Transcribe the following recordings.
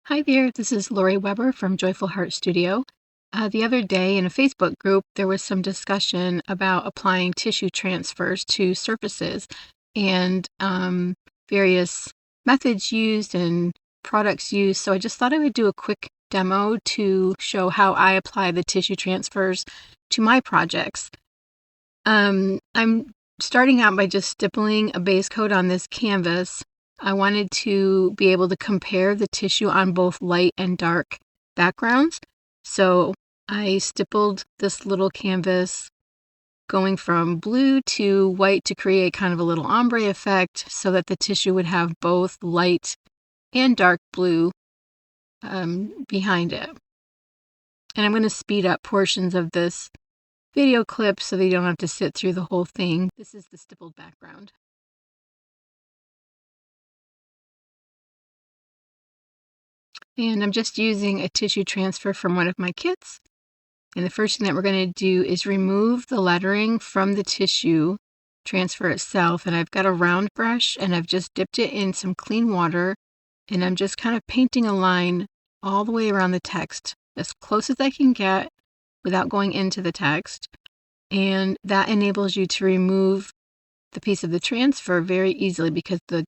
Hi there, this is Lori Weber from Joyful Heart Studio. The other day in a Facebook group, there was some discussion about applying tissue transfers to surfaces and various methods used and products used. So I just thought I would do a quick demo to show how I apply the tissue transfers to my projects. I'm starting out by just stippling a base coat on this canvas. I wanted to be able to compare the tissue on both light and dark backgrounds. So I stippled this little canvas going from blue to white to create kind of a little ombre effect so that the tissue would have both light and dark blue behind it. And I'm going to speed up portions of this video clip so that you don't have to sit through the whole thing. This is the stippled background. And I'm just using a tissue transfer from one of my kits. And the first thing that we're going to do is remove the lettering from the tissue transfer itself. And I've got a round brush and I've just dipped it in some clean water. And I'm just kind of painting a line all the way around the text as close as I can get without going into the text. And that enables you to remove the piece of the transfer very easily because the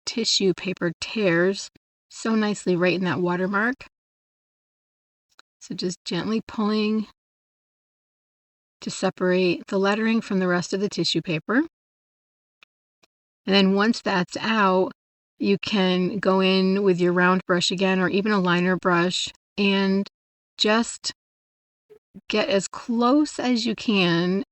tissue paper tears so nicely right in that watermark. So just gently pulling to separate the lettering from the rest of the tissue paper. And then once that's out, you can go in with your round brush again, or even a liner brush, and just get as close as you can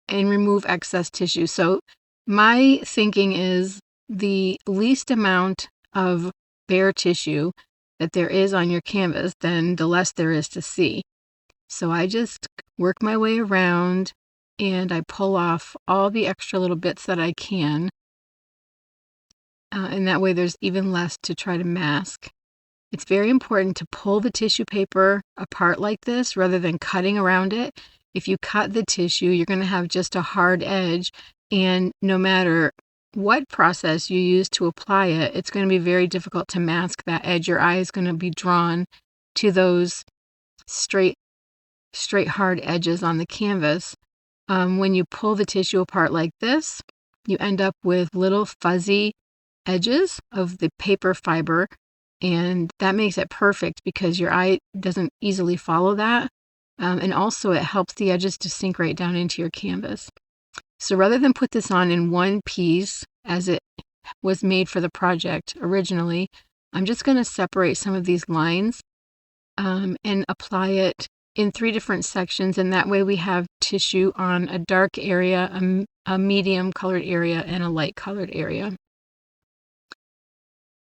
and remove excess tissue. So my thinking is the least amount of bare tissue that there is on your canvas, then the less there is to see. So I just work my way around and I pull off all the extra little bits that I can. And that way there's even less to try to mask. It's very important to pull the tissue paper apart like this rather than cutting around it. If you cut the tissue, you're going to have just a hard edge, and no matter what process you use to apply it, it's going to be very difficult to mask that edge. Your eye is going to be drawn to those straight hard edges on the canvas. When you pull the tissue apart like this, you end up with little fuzzy edges of the paper fiber, and that makes it perfect because your eye doesn't easily follow that. And also it helps the edges to sink right down into your canvas. So rather than put this on in one piece as it was made for the project originally, I'm just going to separate some of these lines and apply it in 3 different sections, and that way we have tissue on a dark area, a medium colored area, and a light colored area.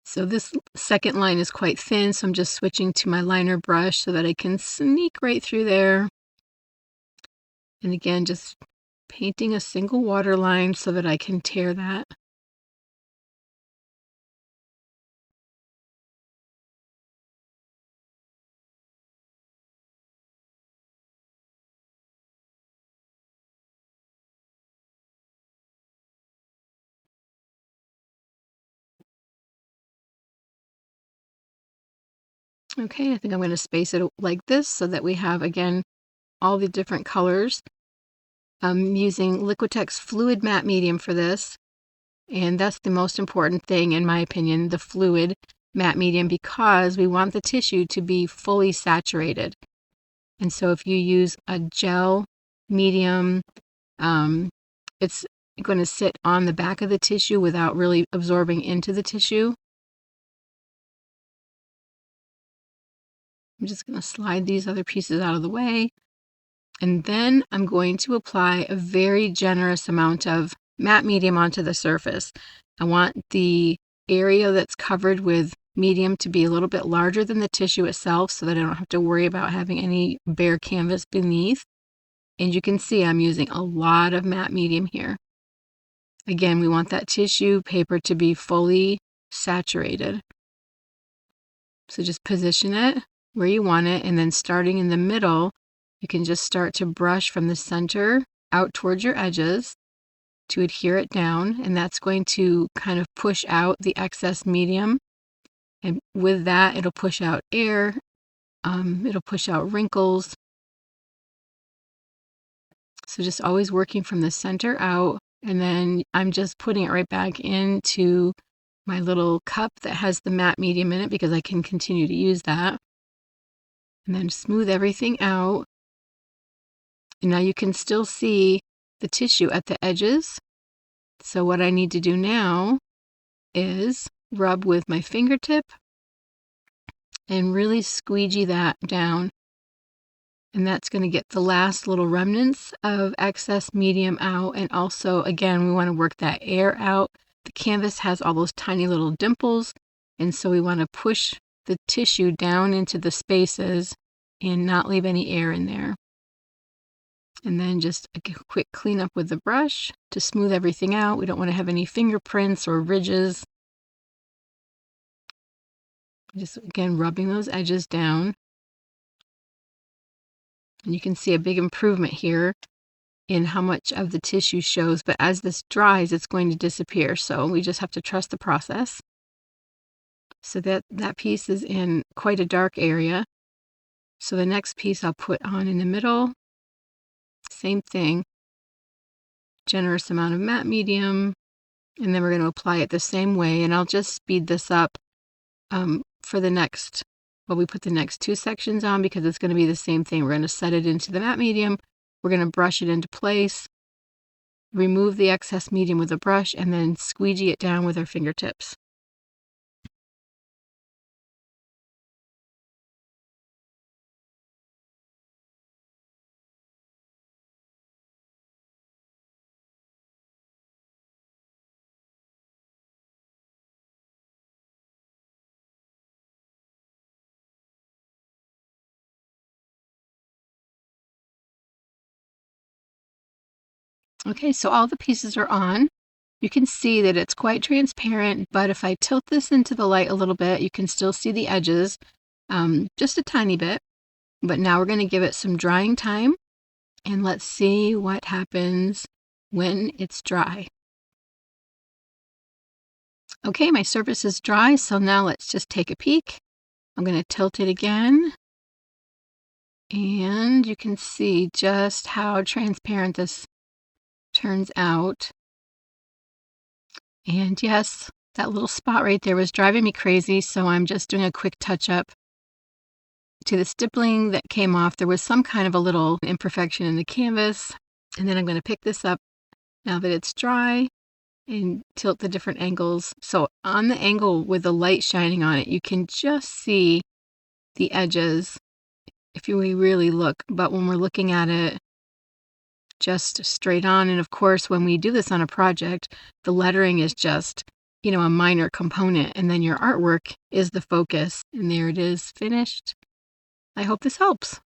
So this second line is quite thin, so I'm just switching to my liner brush so that I can sneak right through there. And again, just painting a single water line so that I can tear that. Okay, I think I'm going to space it like this so that we have, again, all the different colors. I'm using Liquitex Fluid Matte Medium for this, and that's the most important thing, in my opinion, the fluid matte medium, because we want the tissue to be fully saturated. And so if you use a gel medium, it's going to sit on the back of the tissue without really absorbing into the tissue. I'm just going to slide these other pieces out of the way. And then I'm going to apply a very generous amount of matte medium onto the surface. I want the area that's covered with medium to be a little bit larger than the tissue itself so that I don't have to worry about having any bare canvas beneath. And you can see I'm using a lot of matte medium here. Again, we want that tissue paper to be fully saturated. So just position it where you want it, and then starting in the middle, you can just start to brush from the center out towards your edges to adhere it down, and that's going to kind of push out the excess medium And with that, it'll push out air, it'll push out wrinkles. So just always working from the center out, and then I'm just putting it right back into my little cup that has the matte medium in it because I can continue to use that. And then smooth everything out. And now you can still see the tissue at the edges. So what I need to do now is rub with my fingertip and really squeegee that down. And that's going to get the last little remnants of excess medium out. And also, again, we want to work that air out. The canvas has all those tiny little dimples, and so we want to push the tissue down into the spaces and not leave any air in there. And then just a quick cleanup with the brush to smooth everything out. We don't want to have any fingerprints or ridges. Just, again, rubbing those edges down. And you can see a big improvement here in how much of the tissue shows, but as this dries, it's going to disappear. So we just have to trust the process. So that piece is in quite a dark area. So the next piece I'll put on in the middle. Same thing. Generous amount of matte medium. And then we're going to apply it the same way. And I'll just speed this up for the next, well, we put the next two sections on because it's going to be the same thing. We're going to set it into the matte medium. We're going to brush it into place, remove the excess medium with a brush, and then squeegee it down with our fingertips. Okay, so all the pieces are on. You can see that it's quite transparent, but if I tilt this into the light a little bit, you can still see the edges, just a tiny bit. But now we're going to give it some drying time, and let's see what happens when it's dry. Okay, my surface is dry, so now let's just take a peek. I'm going to tilt it again, and you can see just how transparent this turns out. And yes, that little spot right there was driving me crazy, so I'm just doing a quick touch-up to the stippling that came off. There was some kind of a little imperfection in the canvas, and then I'm going to pick this up now that it's dry and tilt the different angles. So on the angle with the light shining on it, you can just see the edges if you really look, but when we're looking at it just straight on, and of course when we do this on a project, the lettering is just, a minor component, and then your artwork is the focus. And there it is, finished. I hope this helps.